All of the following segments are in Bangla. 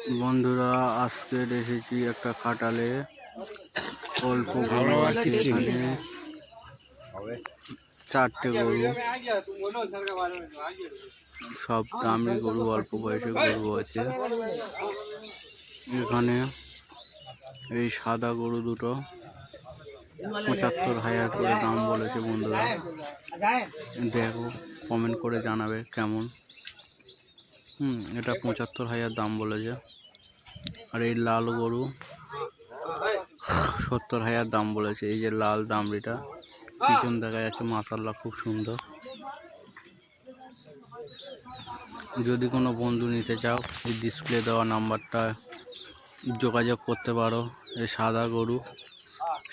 বন্ধুরা আজকে এসেছি একটা খাটালে। অল্প গরু আছে এখানে, 4টে গরু, সব দামি গরু, অল্প বয়সে গরু আছে এখানে। এই সাদা গরু দুটো 75,000 করে দাম বলেছে। বন্ধুরা দেখো, কমেন্ট করে জানাবে কেমন। এটা 75,000 দাম বলেছে। আর এই লাল গরু 70,000 দাম বলেছে। এই যে লাল দামড়িটা পিছন দেখা যাচ্ছে, মাশাআল্লাহ খুব সুন্দর। যদি কোনো বন্ধু নিতে চাও, এই ডিসপ্লে দেওয়া নাম্বারটা যোগাযোগ করতে পারো। এই সাদা গরু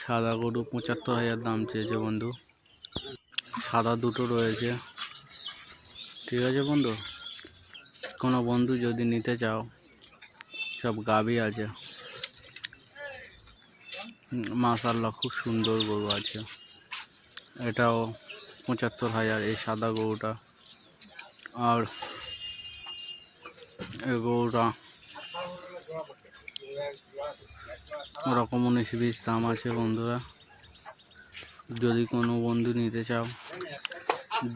75,000 দাম চেয়েছে বন্ধু। সাদা দুটো রয়েছে, ঠিক আছে বন্ধু। কোনো বন্ধু যদি নিতে চাও, সব গাভী আছে, মাশাআল্লাহ খুব সুন্দর গরু আছে। এটাও 75,000 এই সাদা গরুটা। আর এই গরুটা ওরকম 19-20 দাম আছে বন্ধুরা। যদি কোনো বন্ধু নিতে চাও,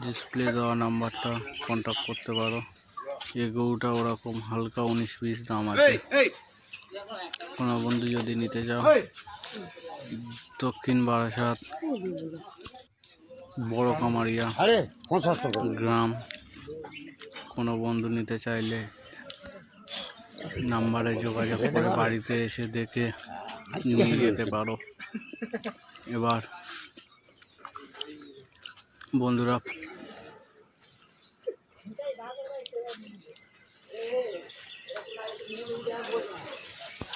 ডিসপ্লে দেওয়া নাম্বারটা কন্ট্যাক্ট করতে পারো। এই গরুটা ওরকম হালকা 19-20 দাম আছে। কোনো বন্ধু যদি নিতে চাও, দক্ষিণ বারাসাত বড় কামারিয়া গ্রাম। কোনো বন্ধু নিতে চাইলে নাম্বারে যোগাযোগ করে বাড়িতে এসে দেখে নিয়ে যেতে পারো। এবার বন্ধুরা